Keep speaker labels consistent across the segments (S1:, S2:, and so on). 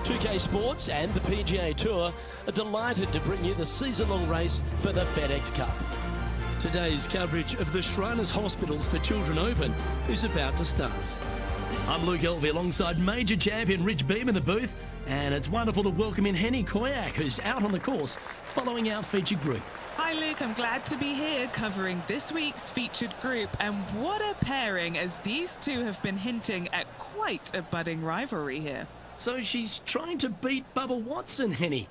S1: 2K Sports and the PGA Tour are delighted to bring you the season-long race for the FedEx Cup. Today's coverage of the Shriners Hospitals for Children Open is about to start. I'm Luke Elvey alongside major champion Rich Beam in the booth, and it's wonderful to welcome in Henny Koyak, who's out on the course following our featured group.
S2: Hi Luke, I'm glad to be here covering this week's featured group, and what a pairing, as these two have been hinting at quite a budding rivalry here.
S1: So she's trying to beat Bubba Watson, Henny.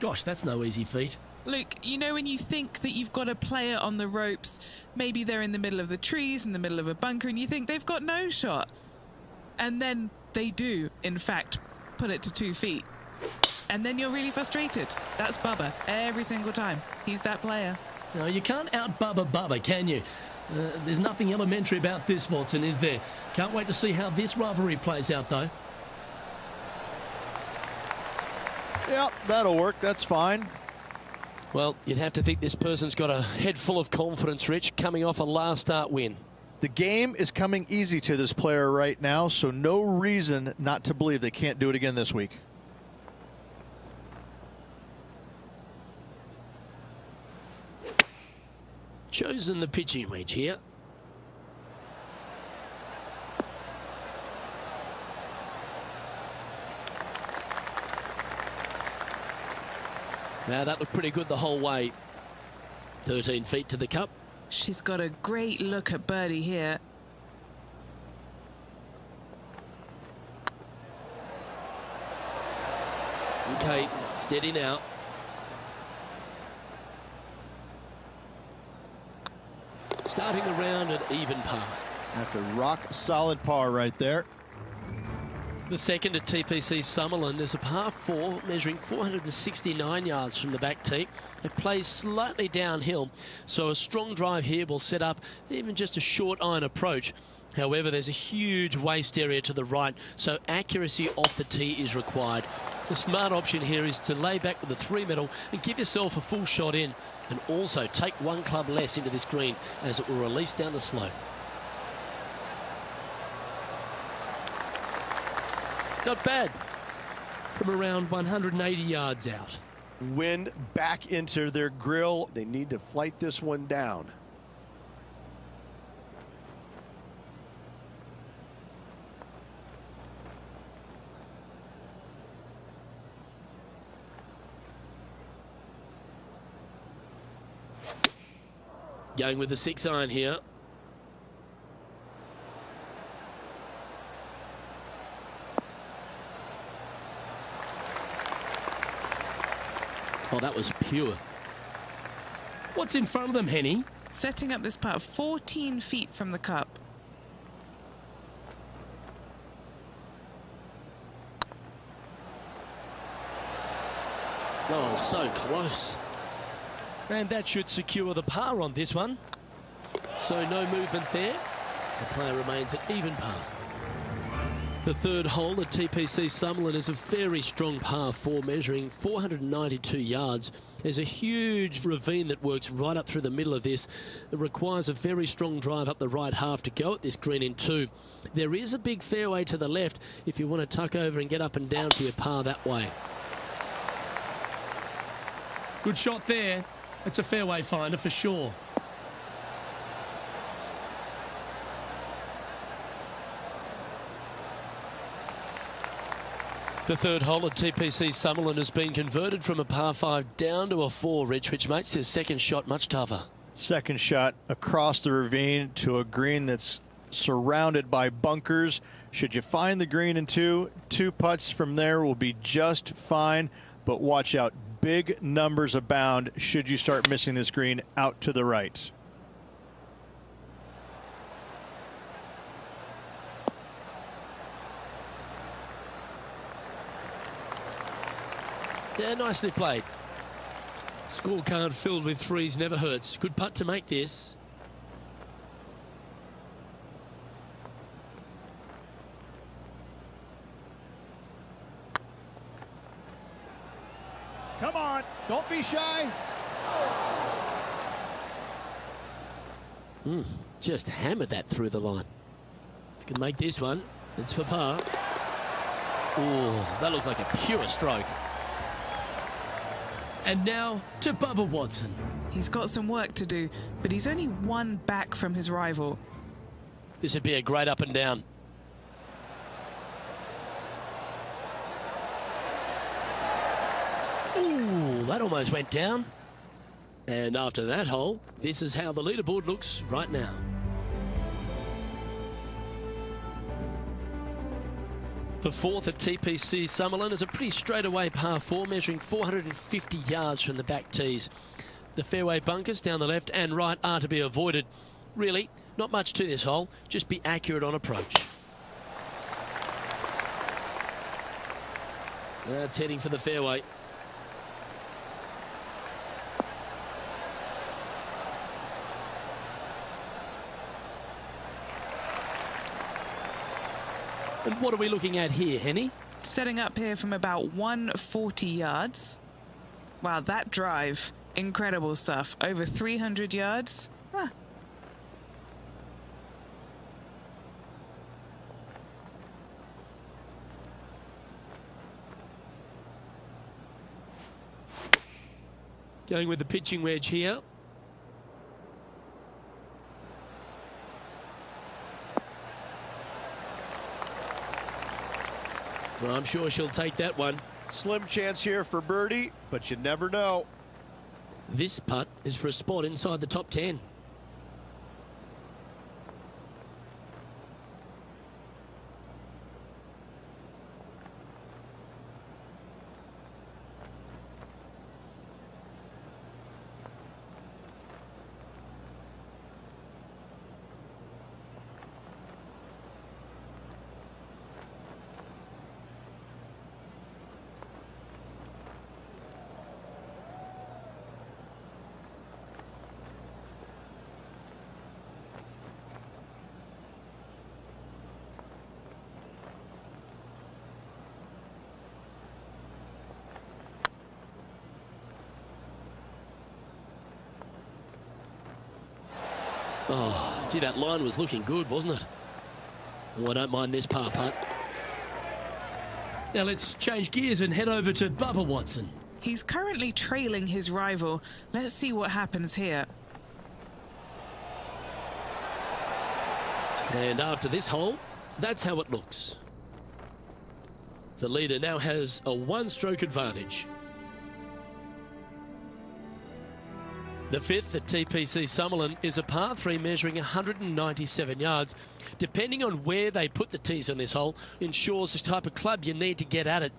S1: Gosh, that's no easy feat.
S2: Luke, you know when you think that you've got a player on the ropes, maybe they're in the middle of the trees, in the middle of a bunker, and you think they've got no shot. And then they do, in fact, put it to 2 feet. And then you're really frustrated. That's Bubba every single time. He's that player.
S1: No, you can't out-Bubba Bubba, can you? There's nothing elementary about this, Watson, is there? Can't wait to see how this rivalry plays out, though.
S3: Yep, that'll work. That's fine.
S1: Well, you'd have to think this person's got a head full of confidence, Rich, coming off a last start win.
S3: The game is coming easy to this player right now, so no reason not to believe they can't do it again this week.
S1: Chosen the pitching wedge here. Now that looked pretty good the whole way. 13 feet to the cup.
S2: She's got a great look at birdie here.
S1: Okay, steady now. Starting the round at even par.
S3: That's a rock solid par right there.
S1: The second at TPC Summerland is a par 4 measuring 469 yards from the back tee. It plays slightly downhill, so a strong drive here will set up even just a short iron approach. However, there's a huge waste area to the right, so accuracy off the tee is required. The smart option here is to lay back with the 3-metal and give yourself a full shot in, and also take 1 club less into this green as it will release down the slope. Not bad. From around 180 yards out.
S4: Wind back into their grill. They need to flight this one down.
S1: Going with the 6-iron here. Oh, that was pure. What's in front of them, Henny?
S2: Setting up this putt 14 feet from the cup.
S1: Oh, so close. And that should secure the par on this one. So no movement there. The player remains at even par. The third hole at TPC Summerland is a very strong par 4 measuring 492 yards. There's a huge ravine that works right up through the middle of this. It requires a very strong drive up the right half to go at this green in 2. There is a big fairway to the left if you want to tuck over and get up and down for your par that way. Good shot there. It's a fairway finder for sure. The third hole at TPC Summerland has been converted from a par 5 down to a 4, Rich, which makes his second shot much tougher.
S3: Second shot across the ravine to a green that's surrounded by bunkers. Should you find the green in 2, 2 putts from there will be just fine, but watch out. Big numbers abound should you start missing this green out to the right.
S1: Yeah, nicely played. Scorecard filled with 3s never hurts. Good putt to make this.
S3: Come on, don't be shy.
S1: Just hammered that through the line. If you can make this one, it's for par. Oh, that looks like a pure stroke. And now to Bubba Watson.
S2: He's got some work to do, but he's only one back from his rival.
S1: This would be a great up and down. Ooh, that almost went down. And after that hole, this is how the leaderboard looks right now. The fourth at TPC Summerlin is a pretty straightaway par 4, measuring 450 yards from the back tees. The fairway bunkers down the left and right are to be avoided. Really, not much to this hole, just be accurate on approach. That's heading for the fairway. And what are we looking at here, Henny?
S2: Setting up here from about 140 yards. Wow, that drive, incredible stuff. Over 300 yards. Huh.
S1: Going with the pitching wedge here. Well, I'm sure she'll take that one.
S4: Slim chance here for birdie, but you never know.
S1: This putt is for a spot inside the top 10. Oh, gee, that line was looking good, wasn't it? Oh, I don't mind this par putt. Now let's change gears and head over to Bubba Watson.
S2: He's currently trailing his rival. Let's see what happens here.
S1: And after this hole, that's how it looks. The leader now has a one-stroke advantage. The fifth at TPC Summerlin is a par 3 measuring 197 yards. Depending on where they put the tees on this hole ensures the type of club you need to get at it.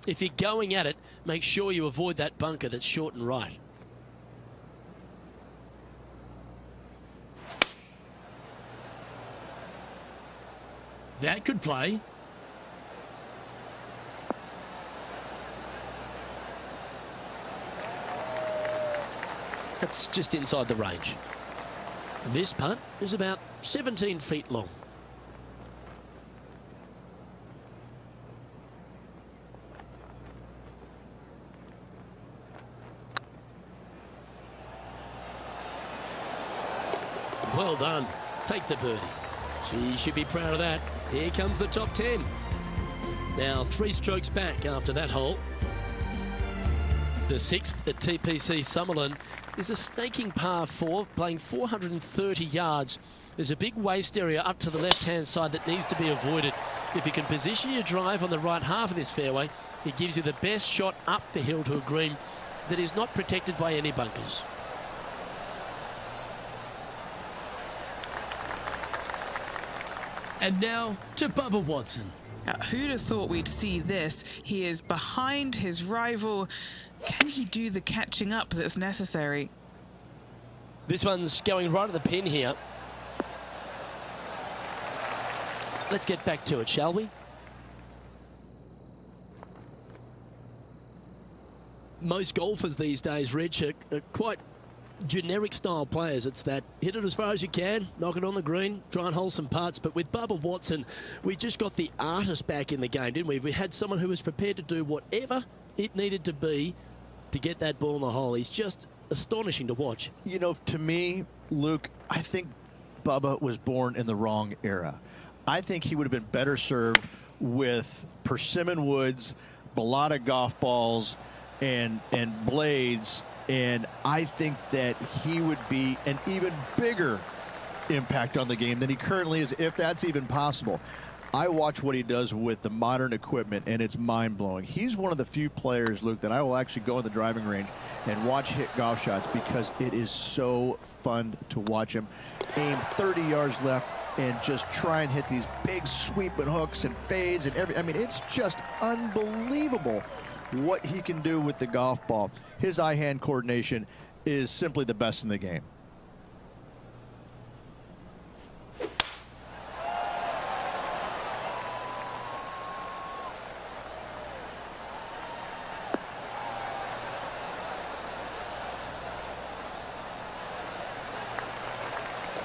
S1: If you're going at it, make sure you avoid that bunker that's short and right. That could play. That's just inside the range. This putt is about 17 feet long. Well done. Take the birdie. She should be proud of that. Here comes the top 10. Now 3 strokes back after that hole. The sixth at TPC Summerlin is a snaking par 4, playing 430 yards. There's a big waste area up to the left-hand side that needs to be avoided. If you can position your drive on the right half of this fairway, it gives you the best shot up the hill to a green that is not protected by any bunkers. And now to Bubba Watson.
S2: Now, who'd have thought we'd see this? He is behind his rival. Can he do the catching up that's necessary?
S1: This one's going right at the pin here. Let's get back to it, shall we? Most golfers these days, Rich, are quite generic style players. It's that hit it as far as you can, knock it on the green, try and hold some putts. But with Bubba Watson, we just got the artist back in the game, didn't we? We had someone who was prepared to do whatever it needed to be to get that ball in the hole. He's just astonishing to watch.
S3: You know, to me, Luke, I think Bubba was born in the wrong era. I think he would have been better served with persimmon woods, balata golf balls, and blades, and I think that he would be an even bigger impact on the game than he currently is, if that's even possible. I watch what he does with the modern equipment, and it's mind-blowing. He's one of the few players, Luke, that I will actually go in the driving range and watch hit golf shots because it is so fun to watch him aim 30 yards left and just try and hit these big sweeping hooks and fades and I mean, it's just unbelievable what he can do with the golf ball. His eye-hand coordination is simply the best in the game.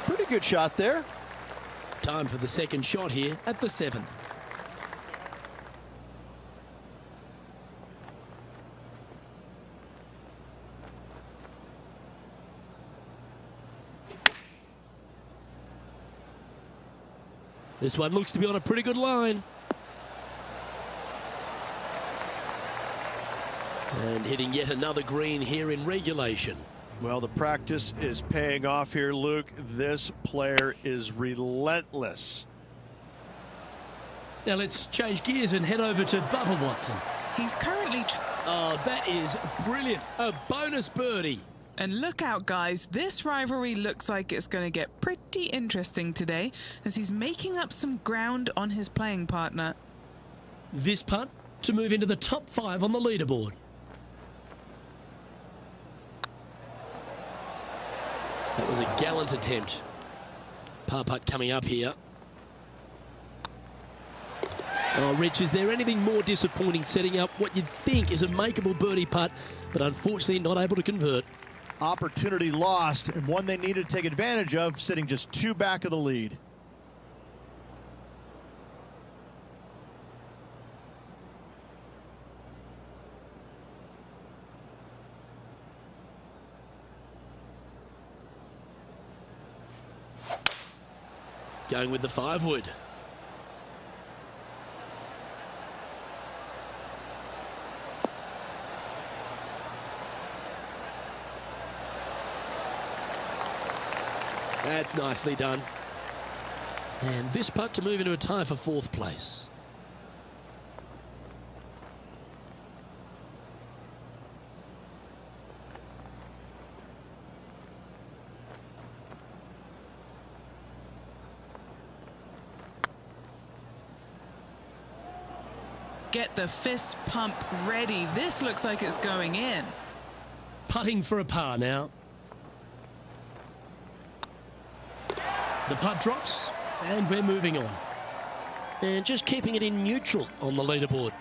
S3: Pretty good shot there.
S1: Time for the second shot here at the 7th. This one looks to be on a pretty good line. And hitting yet another green here in regulation.
S4: Well, the practice is paying off here, Luke. This player is relentless.
S1: Now let's change gears and head over to Bubba Watson.
S2: He's currently...
S1: Oh, that is brilliant. A bonus birdie.
S2: And look out, guys. This rivalry looks like it's going to get pretty interesting today as he's making up some ground on his playing partner.
S1: This putt to move into the top 5 on the leaderboard. That was a gallant attempt. Par putt coming up here. Oh, Rich, is there anything more disappointing setting up what you'd think is a makeable birdie putt, but unfortunately not able to convert?
S3: Opportunity lost, and one they needed to take advantage of, sitting just 2 back of the lead.
S1: Going with the 5-wood. That's nicely done. And this putt to move into a tie for 4th place.
S2: Get the fist pump ready. This looks like it's going in.
S1: Putting for a par now. The putt drops, and we're moving on. And just keeping it in neutral on the leaderboard.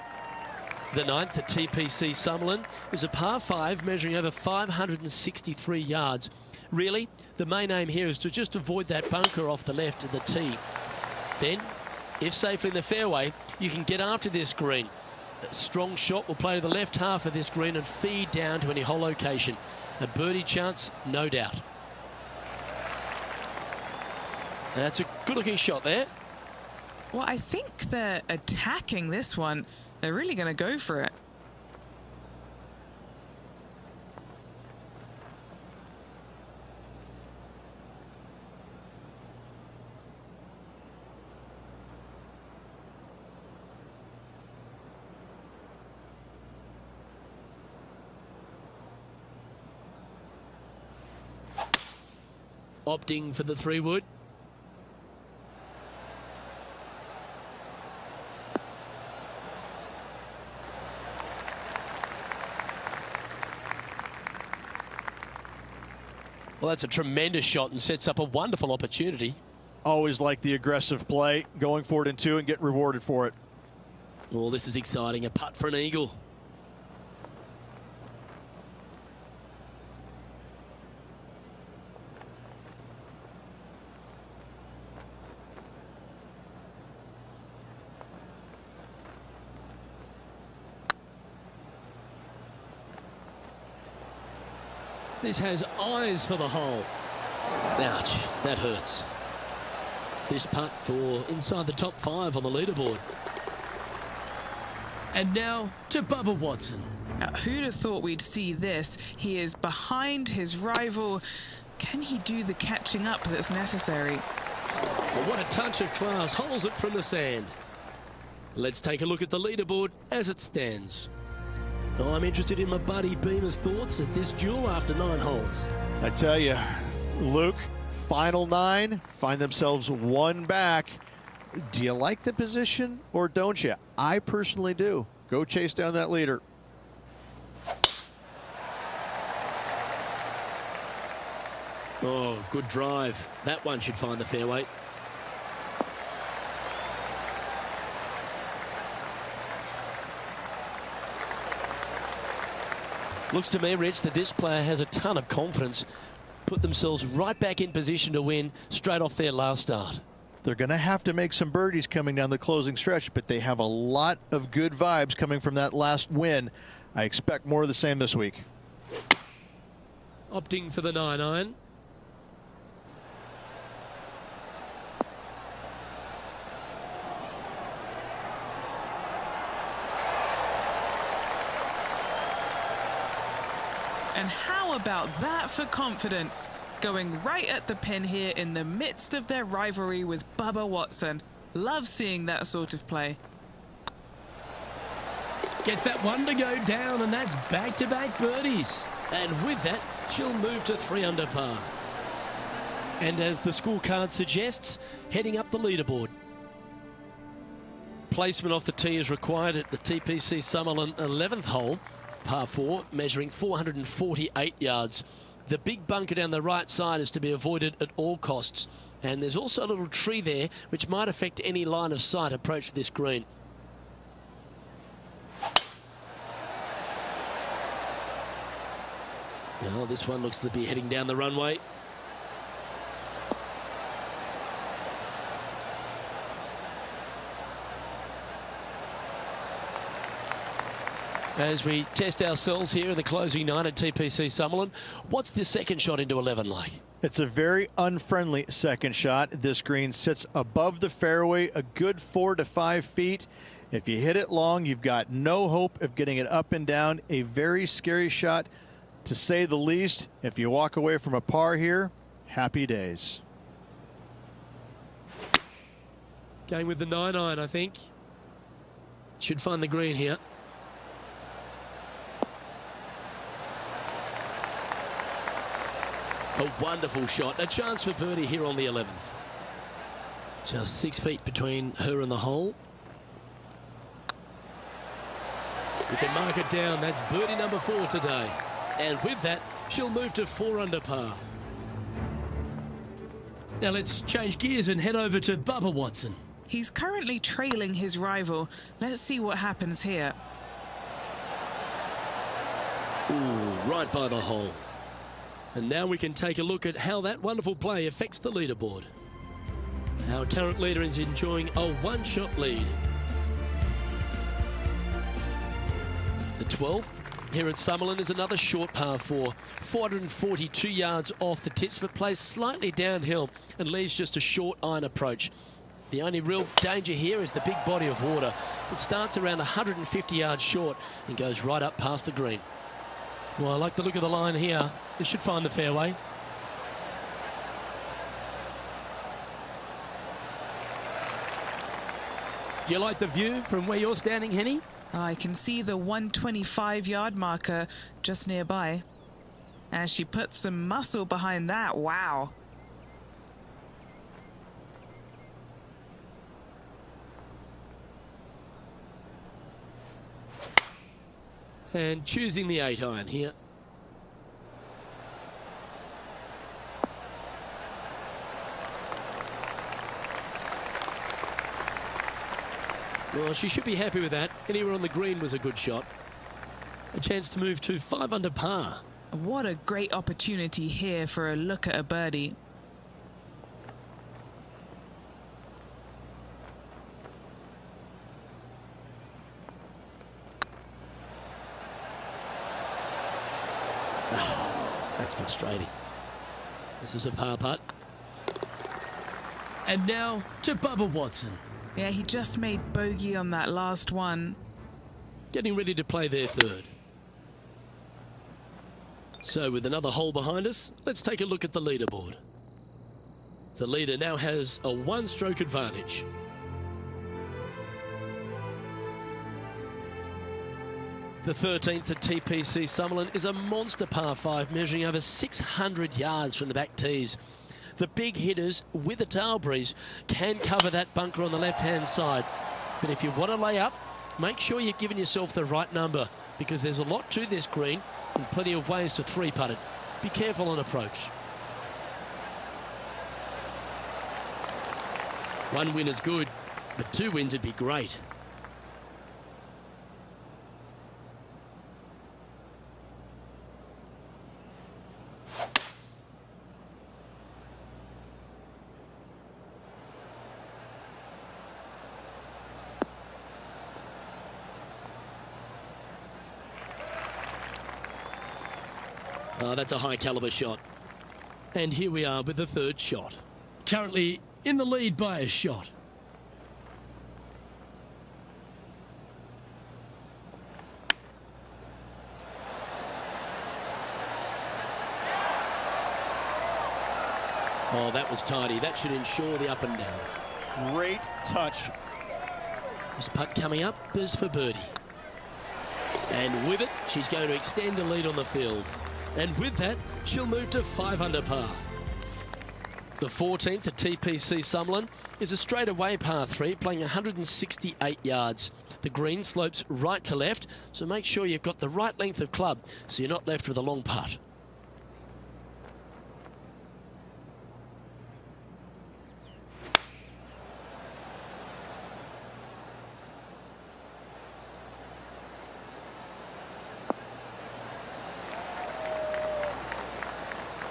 S1: The 9th at TPC Summerlin is a par 5 measuring over 563 yards. Really, the main aim here is to just avoid that bunker off the left of the tee. Then, if safely in the fairway, you can get after this green. A strong shot will play to the left half of this green and feed down to any hole location. A birdie chance, no doubt. That's a good-looking shot there.
S2: Well, I think they're attacking this one. They're really going to go for it.
S1: Opting for the 3-wood. Well, that's a tremendous shot and sets up a wonderful opportunity.
S3: Always like the aggressive play, going for it in 2 and get rewarded for it.
S1: Oh, this is exciting. A putt for an eagle. This has eyes for the hole. Ouch, that hurts. This putt for inside the top 5 on the leaderboard. And now to Bubba Watson.
S2: Now, who'd have thought we'd see this? He is behind his rival. Can he do the catching up that's necessary?
S1: Well, what a touch of class. Holds it from the sand. Let's take a look at the leaderboard as it stands. I'm interested in my buddy Beamer's thoughts at this duel after 9 holes.
S3: I tell you, Luke, final 9, find themselves 1 back. Do you like the position or don't you? I personally do. Go chase down that leader.
S1: Oh, good drive. That one should find the fairway. Looks to me, Rich, that this player has a ton of confidence. Put themselves right back in position to win straight off their last start.
S3: They're going to have to make some birdies coming down the closing stretch, but they have a lot of good vibes coming from that last win. I expect more of the same this week.
S1: Opting for the 9-iron.
S2: And how about that for confidence? Going right at the pin here in the midst of their rivalry with Bubba Watson. Love seeing that sort of play.
S1: Gets that one to go down, and that's back-to-back birdies. And with that, she'll move to 3 under par. And as the scorecard suggests, heading up the leaderboard. Placement off the tee is required at the TPC Summerlin 11th hole. Par 4, measuring 448 yards. The big bunker down the right side is to be avoided at all costs. And there's also a little tree there which might affect any line of sight approach to this green. Now this one looks to be heading down the runway. As we test ourselves here in the closing 9 at TPC Summerlin, what's the second shot into 11 like?
S3: It's a very unfriendly second shot. This green sits above the fairway a good 4 to 5 feet. If you hit it long, you've got no hope of getting it up and down. A very scary shot, to say the least. If you walk away from a par here, happy days.
S1: Going with the 9-iron, I think. Should find the green here. A wonderful shot. A chance for birdie here on the 11th. Just 6 feet between her and the hole. We can mark it down. That's birdie number 4 today. And with that, she'll move to 4 under par. Now let's change gears and head over to Bubba Watson.
S2: He's currently trailing his rival. Let's see what happens here.
S1: Ooh, right by the hole. And now we can take a look at how that wonderful play affects the leaderboard. Our current leader is enjoying a 1-shot lead. The 12th here at Summerlin is another short par 4, 442 yards off the tips, but plays slightly downhill and leaves just a short iron approach. The only real danger here is the big body of water. It starts around 150 yards short and goes right up past the green. Well, I like the look of the line here. This should find the fairway. Do you like the view from where you're standing, Henny?
S2: I can see the 125-yard marker just nearby. And she put some muscle behind that. Wow.
S1: And choosing the 8-iron here. Well, she should be happy with that. Anywhere on the green was a good shot. A chance to move to 5 under par.
S2: What a great opportunity here for a look at a birdie.
S1: That's frustrating. This is a par putt. And now to Bubba Watson.
S2: Yeah, he just made bogey on that last one.
S1: getting ready to play their third. So with another hole behind us, let's take a look at the leaderboard. The leader now has a one-stroke advantage. The 13th at TPC Summerlin is a monster par 5 measuring over 600 yards from the back tees. The big hitters with a tail breeze can cover that bunker on the left-hand side. But if you want to lay up, make sure you've given yourself the right number, because there's a lot to this green and plenty of ways to three-putt it. Be careful on approach. One win is good, but 2 wins would be great. Oh, that's a high caliber shot. And here we are with the third shot. Currently in the lead by a shot. Oh, that was tidy. That should ensure the up and down.
S3: Great touch.
S1: This putt coming up is for birdie. And with it, she's going to extend the lead on the field. And with that, she'll move to 5 under par. The 14th at TPC Summerlin is a straightaway par 3, playing 168 yards. The green slopes right to left, so make sure you've got the right length of club so you're not left with a long putt.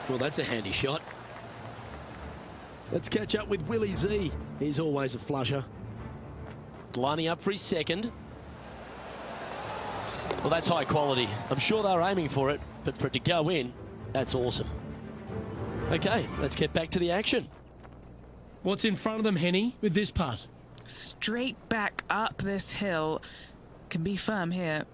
S1: Well, that's a handy shot. Let's catch up with Willie Z. He's always a flusher. Lining up for his second. Well, that's high quality. I'm sure they're aiming for it, but for it to go in, that's awesome. Okay, let's get back to the action. What's in front of them, Henny, with this putt?
S2: Straight back up this hill. Can be firm here.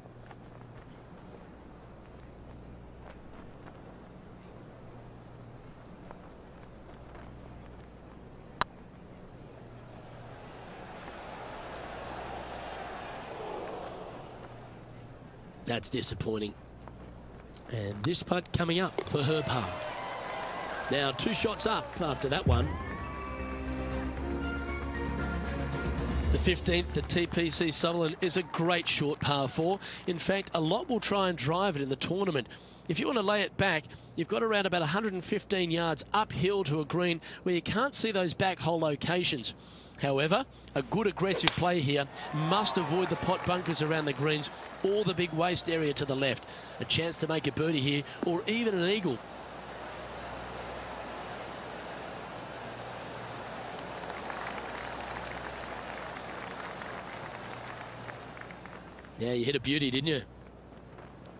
S1: That's disappointing. And this putt coming up for her par. Now 2 shots up after that one. The 15th at TPC Summerlin is a great short par 4. In fact, a lot will try and drive it in the tournament. If you want to lay it back, you've got around about 115 yards uphill to a green where you can't see those back hole locations. However, a good aggressive play here must avoid the pot bunkers around the greens or the big waste area to the left. A chance to make a birdie here or even an eagle. Yeah, you hit a beauty, didn't you?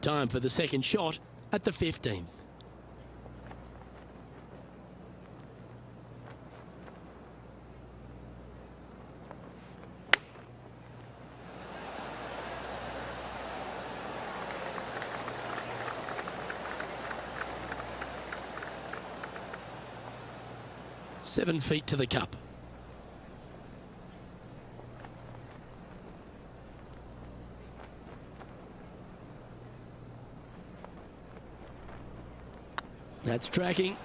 S1: Time for the second shot at the 15th. Seven feet to the cup. That's tracking.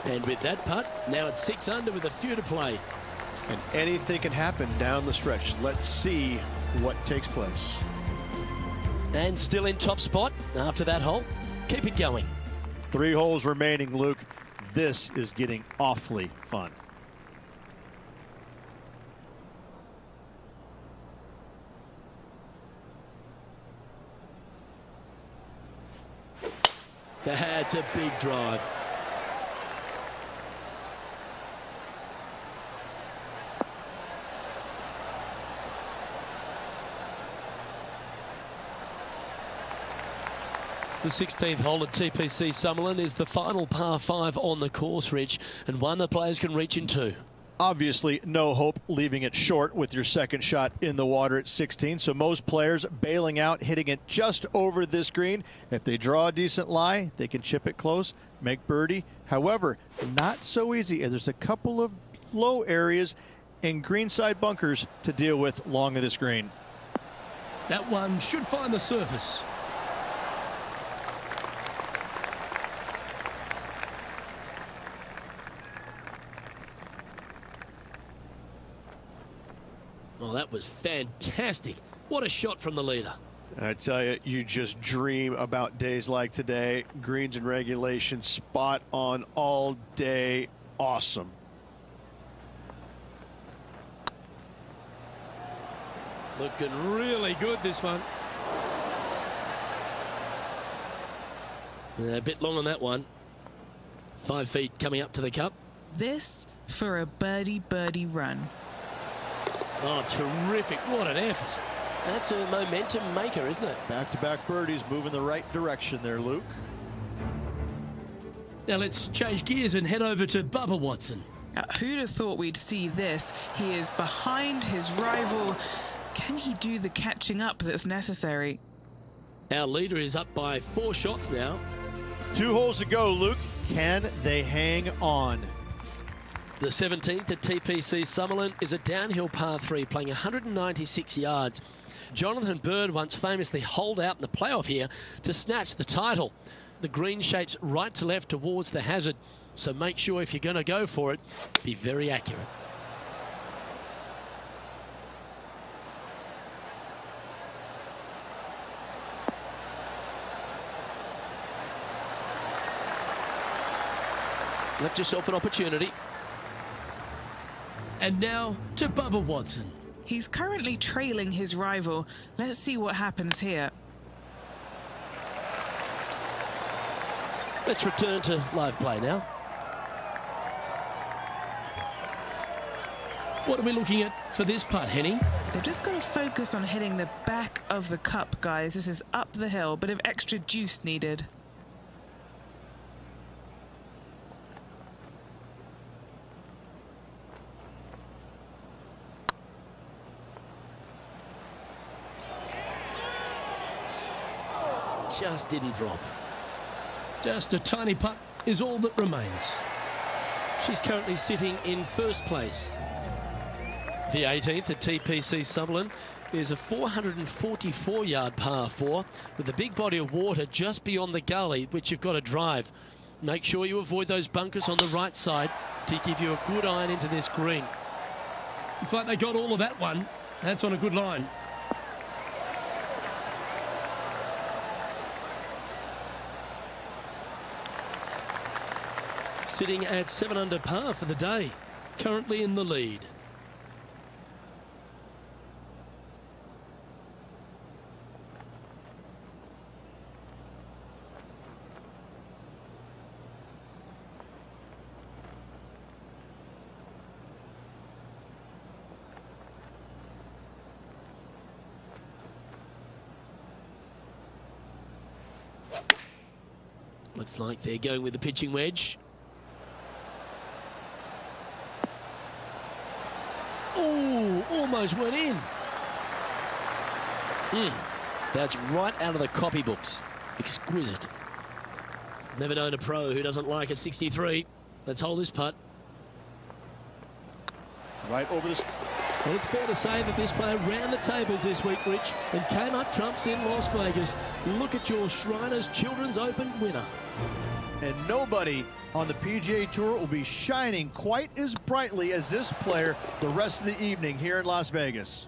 S1: And with that putt, now it's 6 under with a few to play.
S3: And anything can happen down the stretch. Let's see what takes place.
S1: And still in top spot after that hole. Keep it going.
S3: 3 holes remaining, Luke. This is getting awfully fun.
S1: That's a big drive. The 16th hole at TPC Summerlin is the final par 5 on the course, Rich, and one the players can reach into.
S3: Obviously, no hope leaving it short with your second shot in the water at 16. So most players bailing out, hitting it just over this green. If they draw a decent lie, they can chip it close, make birdie. However, not so easy. There's a couple of low areas and greenside bunkers to deal with long of this green.
S1: That one should find the surface. Oh, that was fantastic. What a shot from the leader.
S4: I tell you, you just dream about days like today. Greens and regulation, spot on all day. Awesome.
S1: Looking really good, this one. A bit long on that one. 5 feet coming up to the cup.
S2: This for a birdie run.
S1: Oh, terrific. What an effort. That's a momentum maker, isn't it?
S3: Back-to-back birdies, moving the right direction there, Luke.
S1: Now let's change gears and head over to Bubba Watson.
S2: Who'd have thought we'd see this? He is behind his rival. Can he do the catching up that's necessary?
S1: Our leader is up by 4 shots now.
S3: 2 holes to go, Luke. Can they hang on?
S1: The 17th at TPC Summerlin is a downhill par 3 playing 196 yards. Jonathan Bird once famously holed out in the playoff here to snatch the title. The green shapes right to left towards the hazard, so make sure if you're going to go for it, be very accurate. Left yourself an opportunity. And now to Bubba Watson.
S2: He's currently trailing his rival. Let's see what happens here.
S1: Let's return to live play now. What are we looking at for this putt, Henny?
S2: They've just got to focus on hitting the back of the cup, guys. This is up the hill, bit of extra juice needed.
S1: Just didn't drop. Just a tiny putt is all that remains. She's currently sitting in first place. The 18th at TPC Summerlin is a 444-yard par 4 with a big body of water just beyond the gully, which you've got to drive. Make sure you avoid those bunkers on the right side to give you a good iron into this green. Looks like they got all of that one. That's on a good line. Sitting at 7 under par for the day, currently in the lead. Looks like they're going with the pitching wedge. Oh, almost went in. That's right out of the copybooks. Exquisite. Never known a pro who doesn't like a 63. Let's hold this putt.
S3: Right over this.
S1: Well, it's fair to say that this player ran the tables this week, Rich, and came up trumps in Las Vegas. Look at your Shriners Children's Open winner.
S3: And nobody on the PGA Tour will be shining quite as brightly as this player the rest of the evening here in Las Vegas.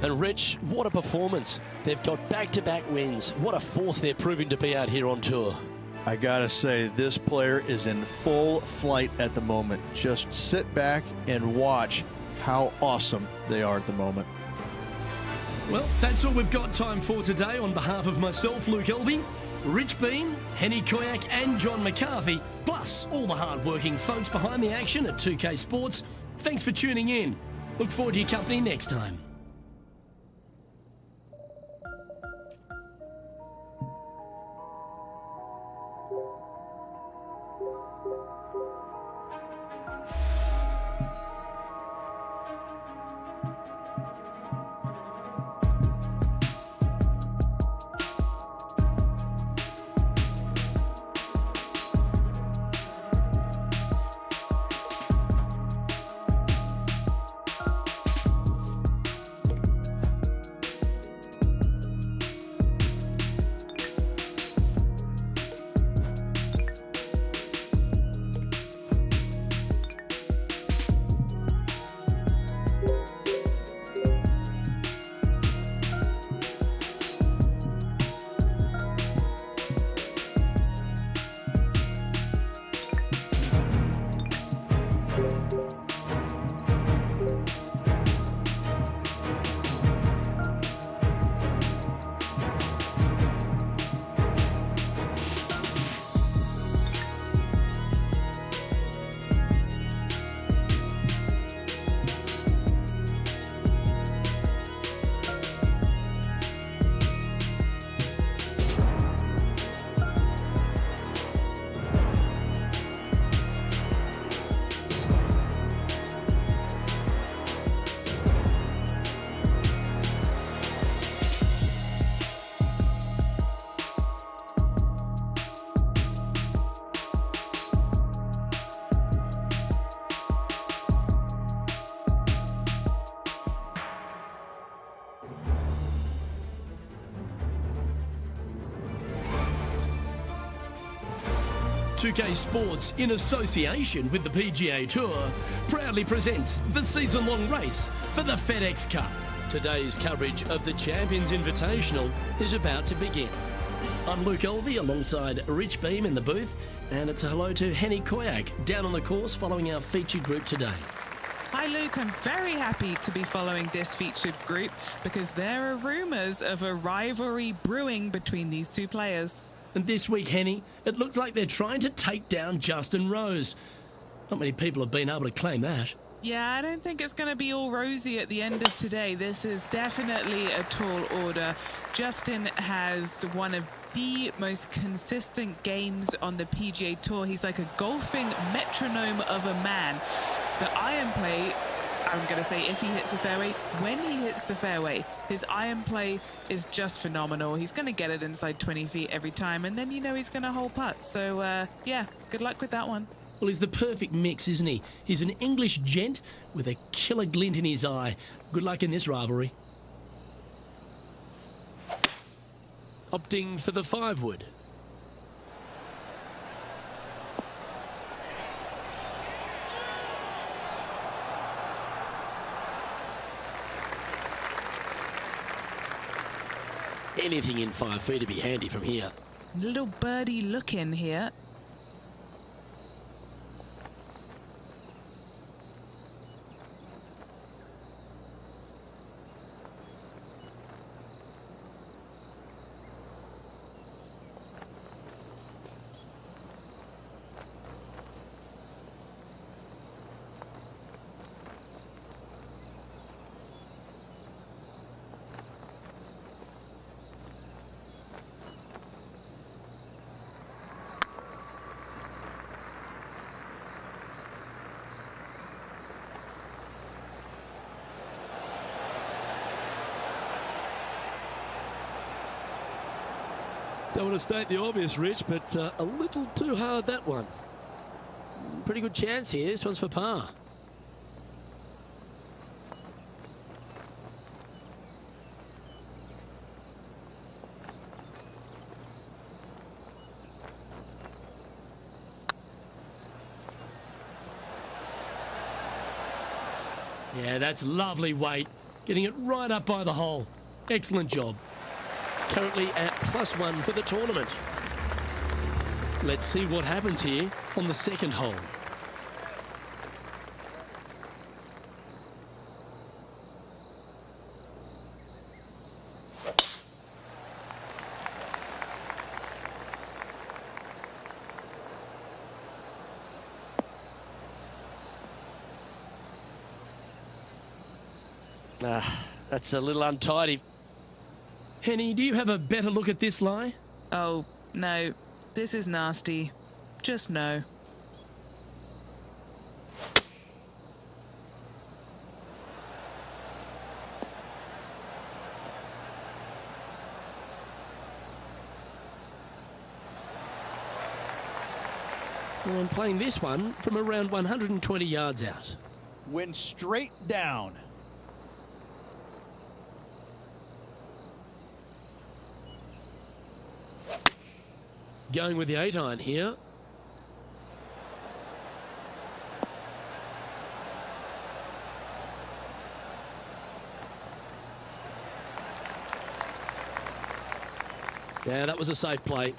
S1: And Rich, what a performance. They've got back-to-back wins. What a force they're proving to be out here on tour.
S3: I gotta say, this player is in full flight at the moment. Just sit back and watch how awesome they are at the moment.
S1: Well, that's all we've got time for today. On behalf of myself, Luke Elvey, Rich Beam, Henny Koyak and John McCarthy, plus all the hard-working folks behind the action at 2K Sports. Thanks for tuning in. Look forward to your company next time. .2K Sports, in association with the PGA Tour, proudly presents the season-long race for the FedEx Cup. Today's coverage of the Champions Invitational is about to begin. I'm Luke Elvey alongside Rich Beam in the booth, and it's a hello to Henny Koyak down on the course following our featured group today.
S2: Hi Luke, I'm very happy to be following this featured group because there are rumours of a rivalry brewing between these two players.
S1: And this week, Henny, it looks like they're trying to take down Justin Rose. Not many people have been able to claim that.
S2: Yeah, I don't think it's going to be all rosy at the end of today. This is definitely a tall order. Justin has one of the most consistent games on the PGA Tour. He's like a golfing metronome of a man. The iron play, I'm going to say if he hits the fairway, when he hits the fairway, his iron play is just phenomenal. He's going to get it inside 20 feet every time, and then you know he's going to hole putt. So, yeah, good luck with that one.
S1: Well, he's the perfect mix, isn't he? He's an English gent with a killer glint in his eye. Good luck in this rivalry. Opting for the 5-wood. Anything in 5 feet to be handy from here.
S2: Little birdie look in here.
S1: Don't want to state the obvious, Rich, but a little too hard, that one. Pretty good chance here. This one's for par. Yeah, that's lovely weight. Getting it right up by the hole. Excellent job. Currently at +1 for the tournament. Let's see what happens here on the second hole. That's a little untidy. Henny, do you have a better look at this lie?
S2: Oh, no. This is nasty. Just no.
S1: Well, I'm playing this one from around 120 yards out.
S3: Went straight down.
S1: Going with the 8-iron here. Yeah, that was a safe play.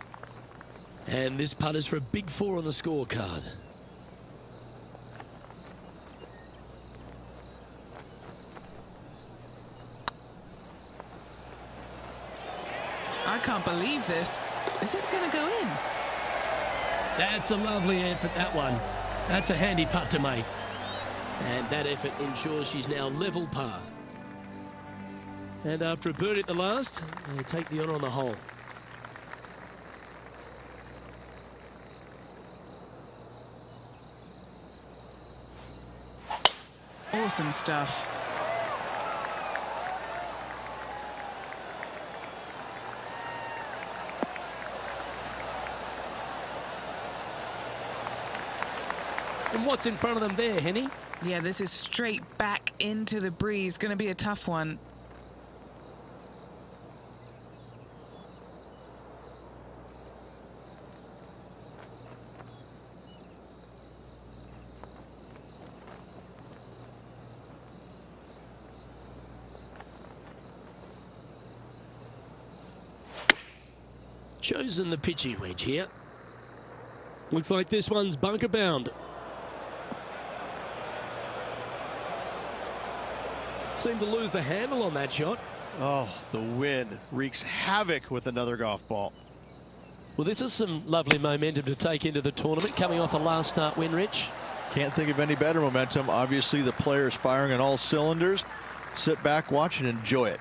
S1: And this putt is for a big 4 on the scorecard.
S2: I can't believe this. Is this going to go in?
S1: That's a lovely effort, that one. That's a handy putt to make. And that effort ensures she's now level par. And after a birdie at the last, they take the honour on the hole.
S2: Awesome stuff.
S1: And what's in front of them there, Henny?
S2: Yeah, this is straight back into the breeze. Going to be a tough one.
S1: Chosen the pitching wedge here. Looks like this one's bunker bound. Seemed to lose the handle on that shot.
S3: Oh, the wind wreaks havoc with another golf ball.
S1: Well, this is some lovely momentum to take into the tournament, coming off a last start win, Rich.
S3: Can't think of any better momentum. Obviously, the players firing on all cylinders. Sit back, watch, and enjoy it.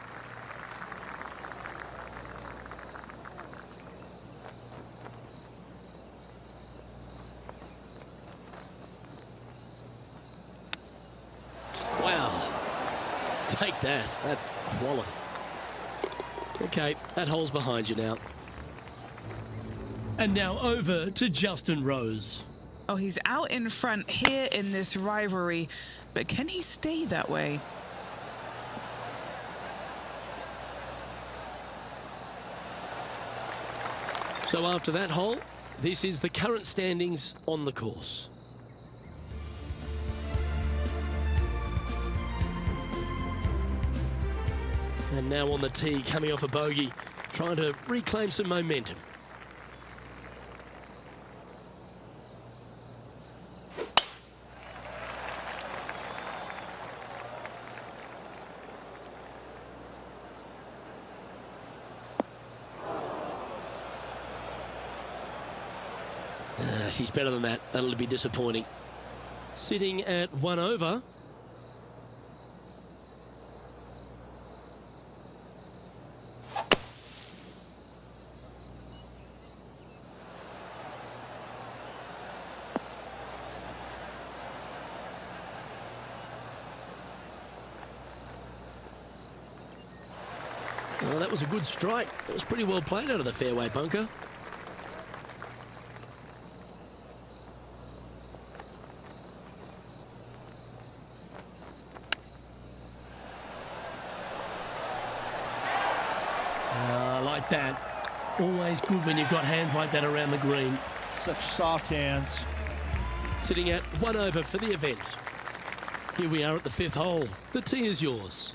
S1: Wow. Take that. That's quality. Okay, that hole's behind you now. And now over to Justin Rose.
S2: Oh, he's out in front here in this rivalry, but can he stay that way?
S1: So after that hole, this is the current standings on the course. And now on the tee, coming off a bogey, trying to reclaim some momentum. She's better than that. That'll be disappointing. Sitting at 1 over. Oh, that was a good strike. That was pretty well played out of the fairway bunker. Like that. Always good when you've got hands like that around the green.
S3: Such soft hands.
S1: Sitting at 1 over for the event. Here we are at the 5th hole. The tee is yours.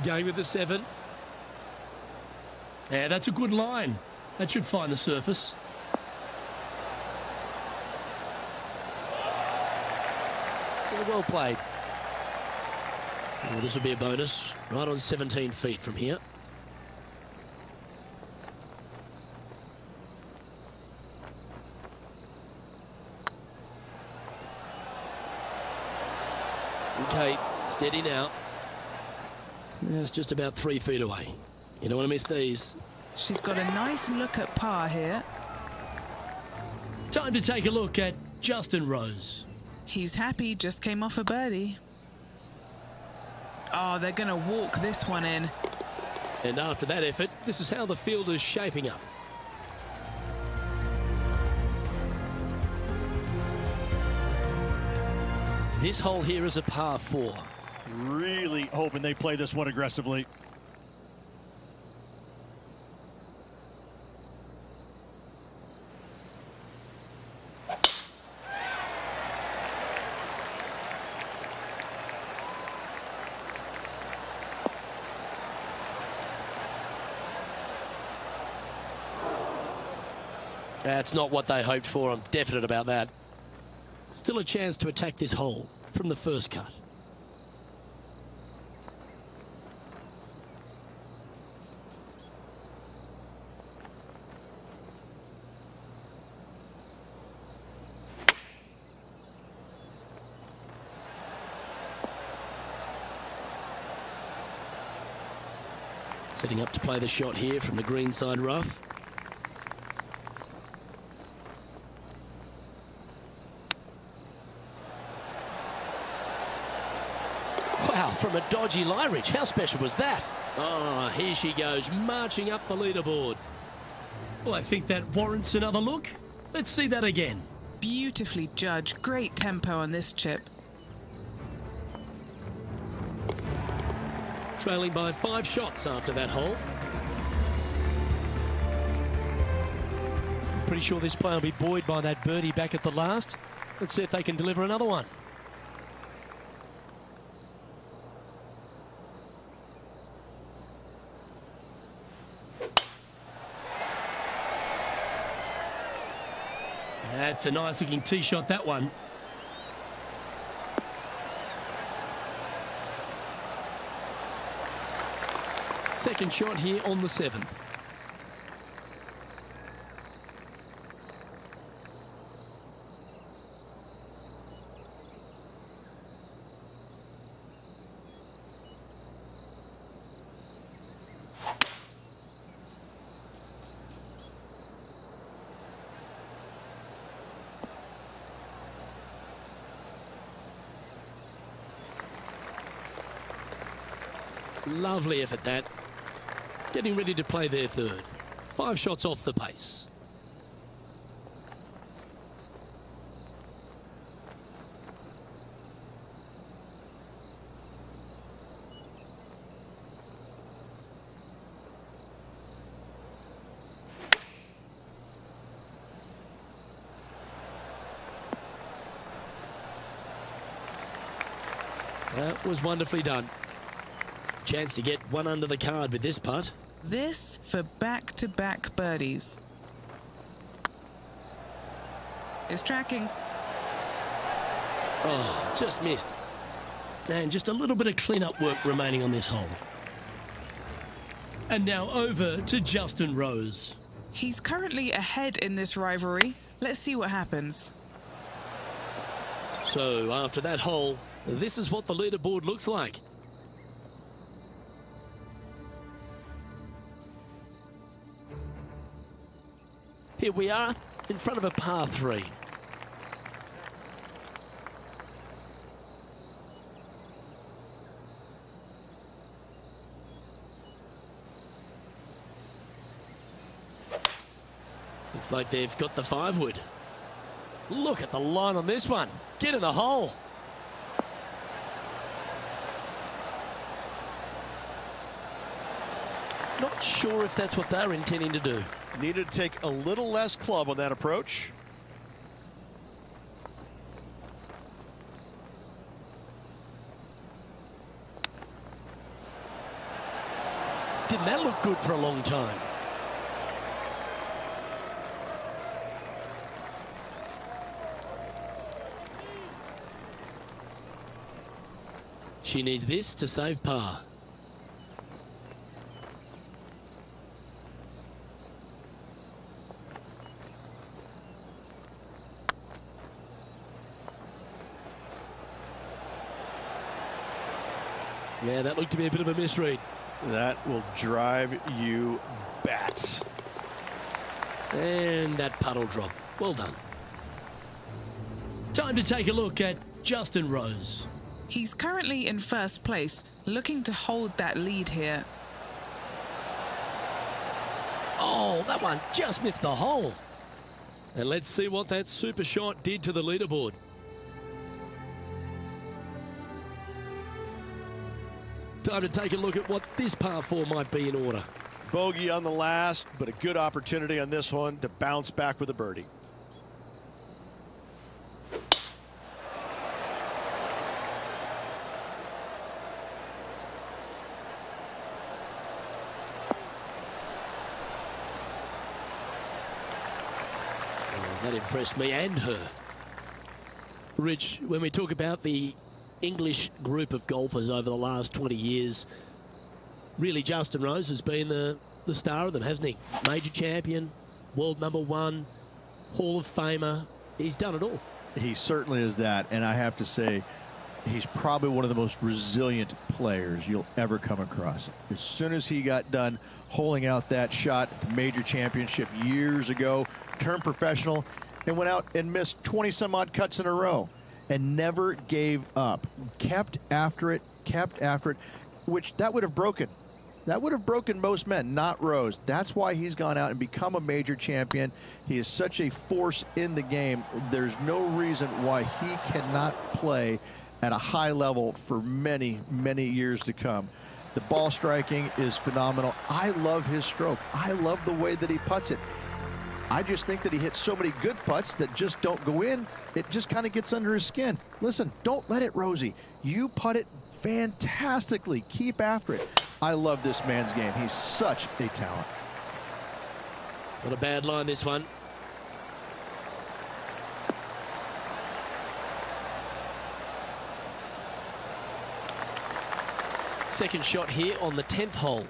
S1: Going with the 7. Yeah, that's a good line. That should find the surface. Yeah, well played. Well, this will be a bonus. Right on 17 feet from here. Okay, steady now. It's just about 3 feet away. You don't want to miss these.
S2: She's got a nice look at par here.
S1: Time to take a look at Justin Rose.
S2: He's happy, just came off a birdie. Oh, they're going to walk this one in.
S1: And after that effort, this is how the field is shaping up. This hole here is a par 4.
S3: Really hoping they play this one aggressively.
S1: That's not what they hoped for, I'm definite about that. Still a chance to attack this hole from the first cut. Setting up to play the shot here from the greenside rough. Wow, from a dodgy lie ridge. How special was that? Oh, here she goes, marching up the leaderboard. Well, I think that warrants another look. Let's see that again.
S2: Beautifully judged. Great tempo on this chip.
S1: Trailing by 5 shots after that hole. Pretty sure this player will be buoyed by that birdie back at the last. Let's see if they can deliver another one. That's a nice looking tee shot, that one. Second shot here on the 7th. Lovely effort that. Getting ready to play their third. 5 shots off the pace. That was wonderfully done. Chance to get one under the card with this putt.
S2: This for back-to-back birdies. Is tracking.
S1: Oh, just missed. And just a little bit of clean-up work remaining on this hole. And now over to Justin Rose.
S2: He's currently ahead in this rivalry. Let's see what happens.
S1: So after that hole, this is what the leaderboard looks like. Here we are in front of a par 3. Looks like they've got the 5-wood. Look at the line on this one. Get in the hole. Not sure if that's what they're intending to do.
S3: Needed to take a little less club on that approach.
S1: Didn't that look good for a long time? She needs this to save par. Yeah, that looked to be a bit of a misread.
S3: That will drive you bats.
S1: And that puddle drop. Well done. Time to take a look at Justin Rose.
S2: He's currently in first place, looking to hold that lead here.
S1: Oh, that one just missed the hole. And let's see what that super shot did to the leaderboard. Time to take a look at what this par 4 might be in order.
S3: Bogey on the last, but a good opportunity on this one to bounce back with a birdie.
S1: Oh, that impressed me and her. Rich, when we talk about the English group of golfers over the last 20 years, really Justin Rose has been the star of them, hasn't he? Major champion, world #1, Hall of Famer. He's done it all.
S3: He certainly is that, and I have to say, he's probably one of the most resilient players you'll ever come across. As soon as he got done holing out that shot at the major championship years ago, turned professional, and went out and missed 20 some odd cuts in a row and never gave up. Kept after it, which that would have broken. That would have broken most men, not Rose. That's why he's gone out and become a major champion. He is such a force in the game. There's no reason why he cannot play at a high level for many, many years to come. The ball striking is phenomenal. I love his stroke. I love the way that he putts it. I just think that he hits so many good putts that just don't go in. It just kind of gets under his skin. Listen, don't let it, Rosie. You putt it fantastically. Keep after it. I love this man's game. He's such a talent.
S1: Not a bad line, this one. Second shot here on the 10th hole.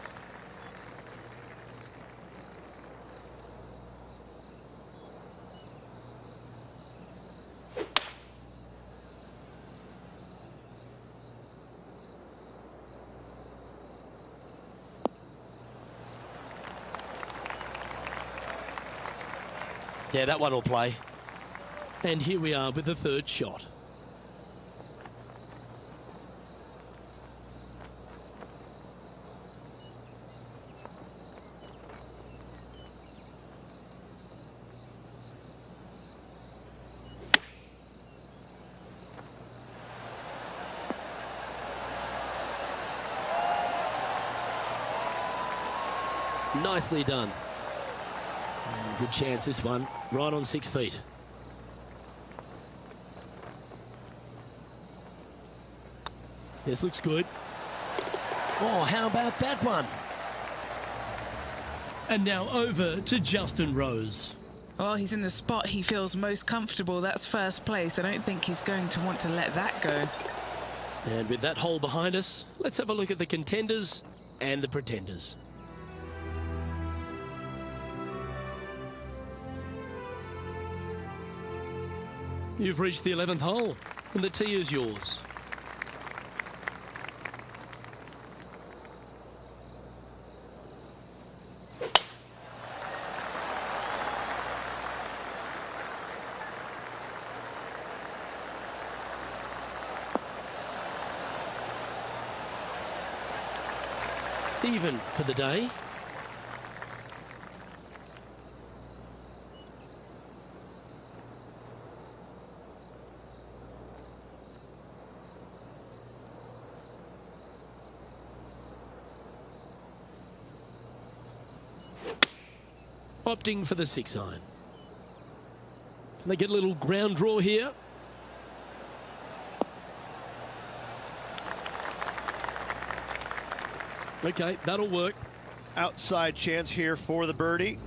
S1: Yeah, that one will play. And here we are with the third shot. Nicely done. Good chance, this one. Right on 6 feet. This looks good. Oh, how about that one? And now over to Justin Rose.
S2: Well, he's in the spot he feels most comfortable. That's first place. I don't think he's going to want to let that go.
S1: And with that hole behind us, let's have a look at the contenders and the pretenders. You've reached the 11th hole, and the tee is yours. Even for the day. Opting for the 6-iron. Can they get a little ground draw here? Okay, that'll work.
S3: Outside chance here for the birdie.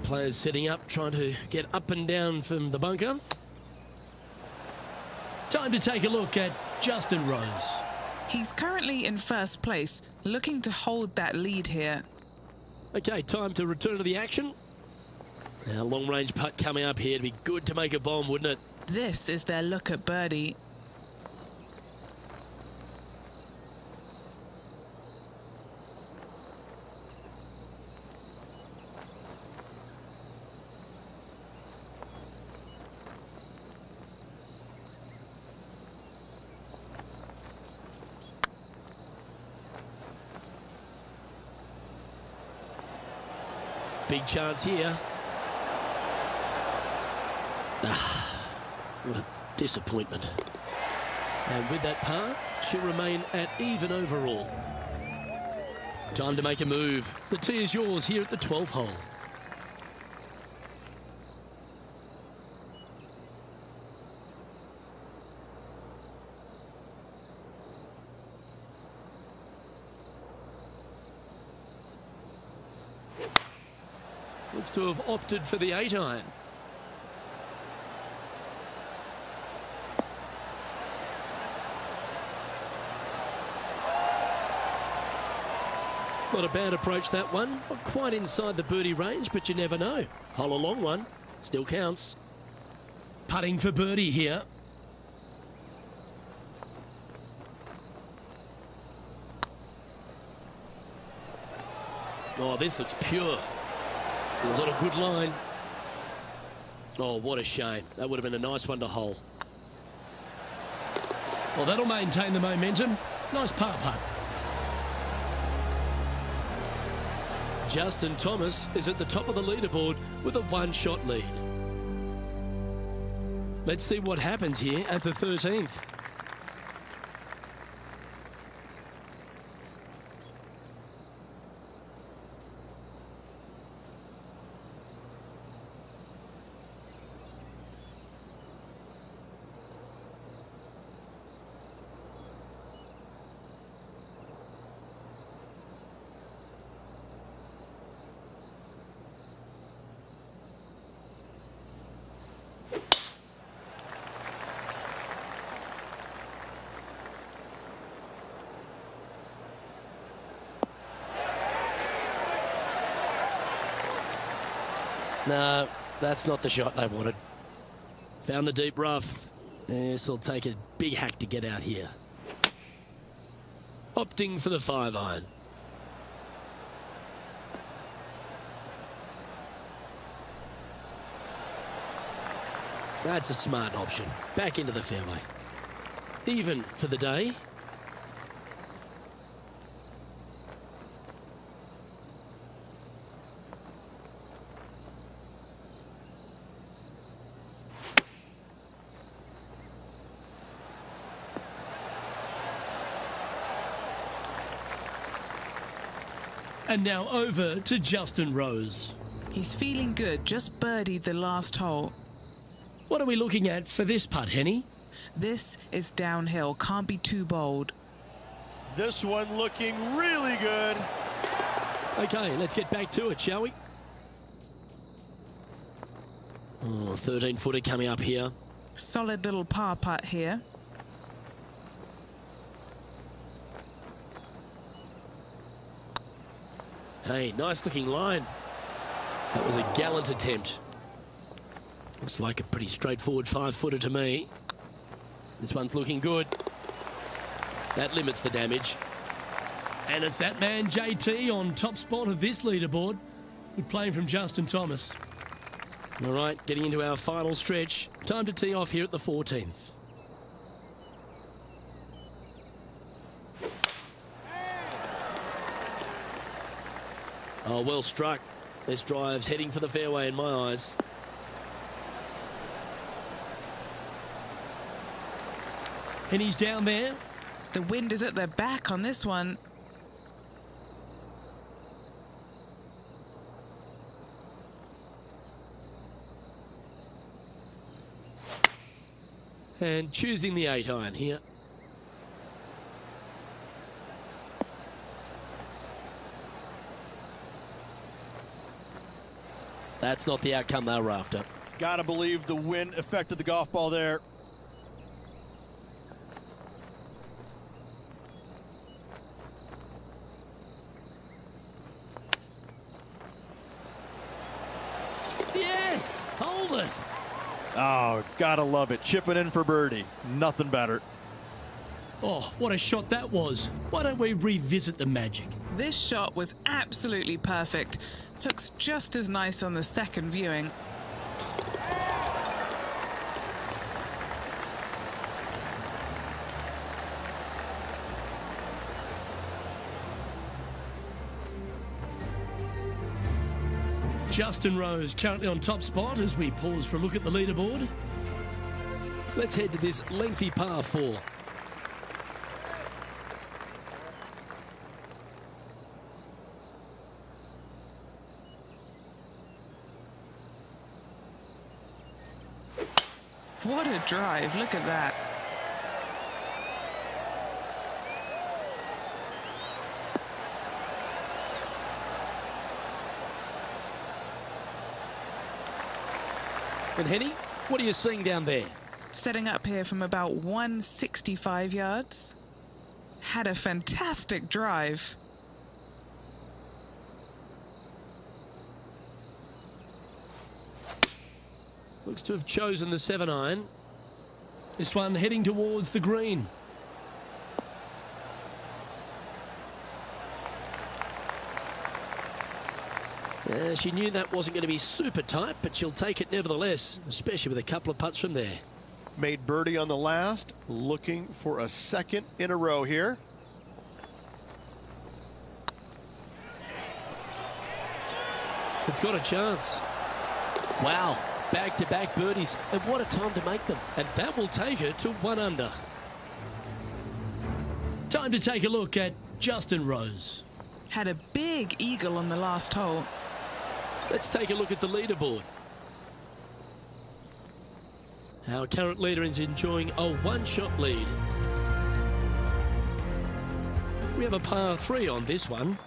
S1: Players setting up, trying to get up and down from the bunker. Time to take a look at Justin Rose.
S2: He's currently in first place, looking to hold that lead here.
S1: Okay, time to return to the action. Now, long-range putt coming up here. It'd be good to make a bomb, wouldn't it?
S2: This is their look at birdie.
S1: Big chance here. What a disappointment. And with that par, she'll remain at even overall. Time to make a move. The tee is yours here at the 12th hole. Looks to have opted for the 8-iron. Not a bad approach, that one. Not quite inside the birdie range, but you never know. Hole a long one. Still counts. Putting for birdie here. Oh, this looks pure. It was on a good line. Oh, what a shame. That would have been a nice one to hole. Well, that'll maintain the momentum. Nice par putt. Justin Thomas is at the top of the leaderboard with a one-shot lead. Let's see what happens here at the 13th. No, that's not the shot they wanted. Found the deep rough. This will take a big hack to get out here. Opting for the 5-iron. That's a smart option. Back into the fairway. Even for the day. And now over to Justin Rose.
S2: He's feeling good, just birdied the last hole.
S1: What are we looking at for this putt, Henny?
S2: This is downhill, can't be too bold.
S3: This one looking really good.
S1: Okay, let's get back to it, shall we? Oh, 13-footer coming up here.
S2: Solid little par putt here.
S1: Hey, nice looking line. That was a gallant attempt. Looks like a pretty straightforward 5-footer to me. This one's looking good. That limits the damage. And it's that man, JT, on top spot of this leaderboard. Good playing from Justin Thomas. All right, getting into our final stretch. Time to tee off here at the 14th. Oh, well struck. This drive's heading for the fairway in my eyes. And he's down there.
S2: The wind is at their back on this one.
S1: And choosing the 8-iron here. That's not the outcome they were after.
S3: Gotta believe the wind affected the golf ball there.
S1: this. Hold it.
S3: Oh, gotta love it. Chipping in for birdie. Nothing better.
S1: Oh, what a shot that was. Why don't we revisit the magic?
S2: This shot was absolutely perfect. Looks just as nice on the second viewing.
S1: Justin Rose currently on top spot as we pause for a look at the leaderboard. Let's head to this lengthy par 4.
S2: What a drive, look at that.
S1: And Henny, what are you seeing down there?
S2: Setting up here from about 165 yards. Had a fantastic drive.
S1: Looks to have chosen the 7-iron. This one heading towards the green. She knew that wasn't going to be super tight, but she'll take it nevertheless, especially with a couple of putts from there.
S3: Made birdie on the last, looking for a second in a row here.
S1: It's got a chance. Wow, back-to-back birdies, and what a time to make them. And that will take her to 1 under. Time to take a look at Justin Rose.
S2: Had a big eagle on the last hole.
S1: Let's take a look at the leaderboard. Our current leader is enjoying a 1-shot lead. We have a par 3 on this one.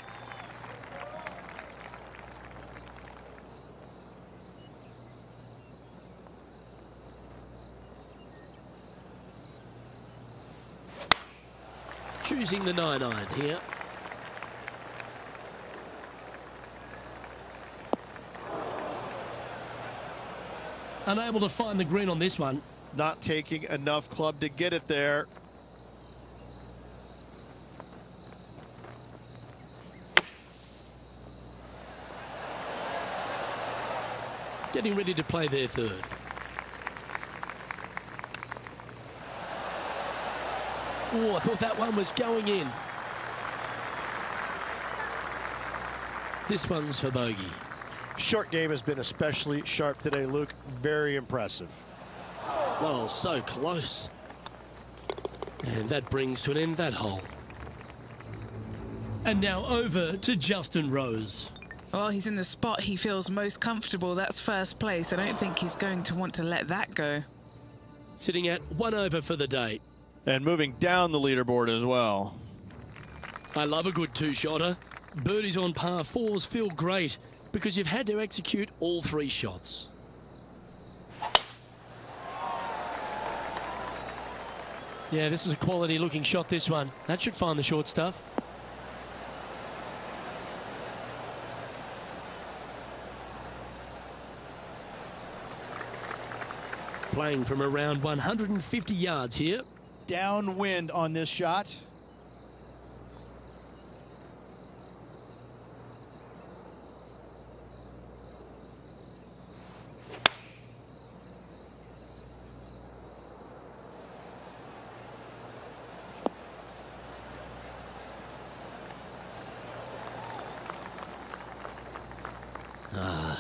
S1: Choosing the 9-iron here. Unable to find the green on this one.
S3: Not taking enough club to get it there.
S1: Getting ready to play their third. Oh, I thought that one was going in. This one's for bogey.
S3: Short game has been especially sharp today, Luke. Very impressive.
S1: Oh, so close. And that brings to an end that hole. And now over to Justin Rose.
S2: Well, he's in the spot he feels most comfortable. That's first place. I don't think he's going to want to let that go.
S1: Sitting at 1 over for the day.
S3: And moving down the leaderboard as well.
S1: I love a good 2-shotter. Birdies on par 4s feel great because you've had to execute all 3 shots. Yeah, this is a quality looking shot, this one. That should find the short stuff. Playing from around 150 yards here.
S3: Downwind on this shot.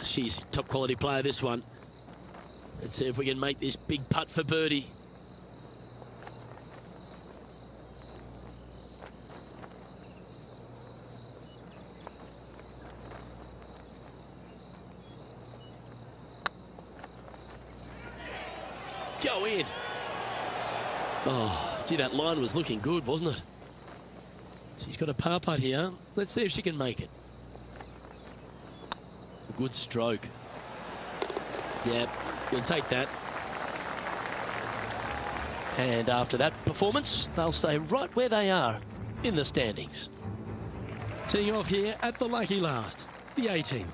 S1: She's a top quality player, this one. Let's see if we can make this big putt for birdie. Go in. Oh, gee, that line was looking good, wasn't it? She's got a par putt here. Let's see if she can make it. A good stroke. Yep, you'll take that. And after that performance, they'll stay right where they are in the standings. Teeing off here at the lucky last, the 18th.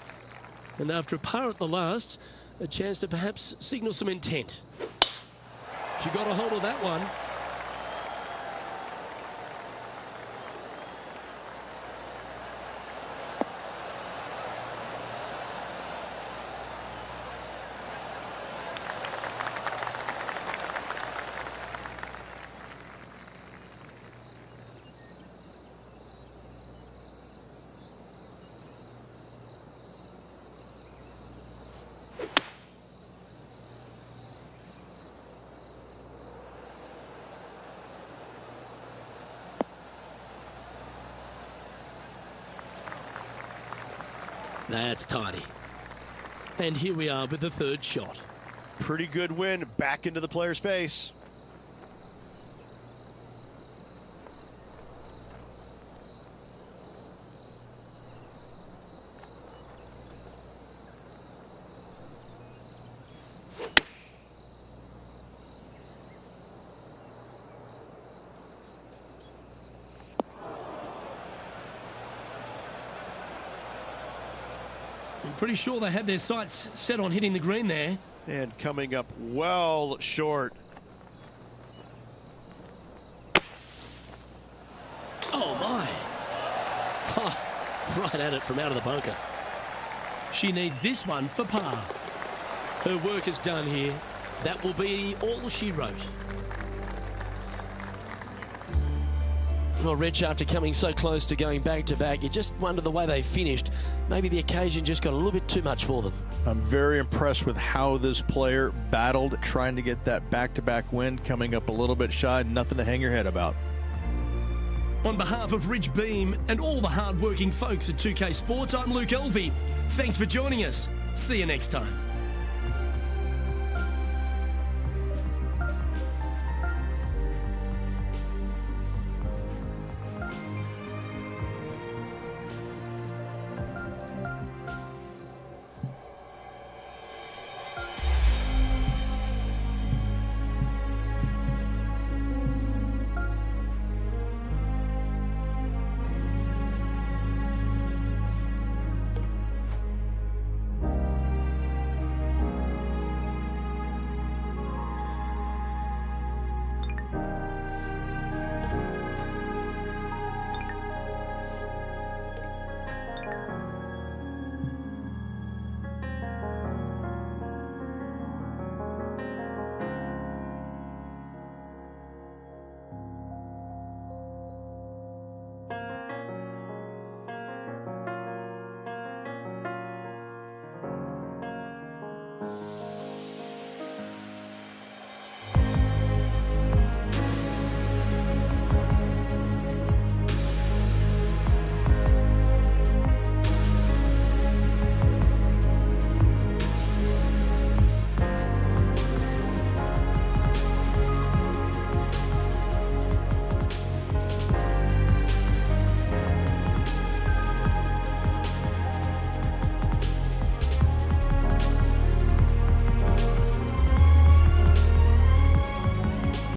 S1: And after a par at the last, A chance to perhaps signal some intent. She got a hold of that one. That's tidy. And here we are with the third shot.
S4: Pretty good win back into the player's face.
S1: I'm pretty sure they had their sights set on hitting the green there.
S4: And coming up well short.
S1: Oh my. Right at it from out of the bunker. She needs this one for par. Her work is done here. That will be all she wrote. Well, Rich, after coming so close to going back-to-back, you just wonder the way they finished. Maybe the occasion just got a little bit too much for them.
S3: I'm very impressed with how this player battled, trying to get that back-to-back win, coming up a little bit shy, nothing to hang your head about.
S1: On behalf of Rich Beam and all the hard-working folks at 2K Sports, I'm Luke Elvey. Thanks for joining us. See you next time.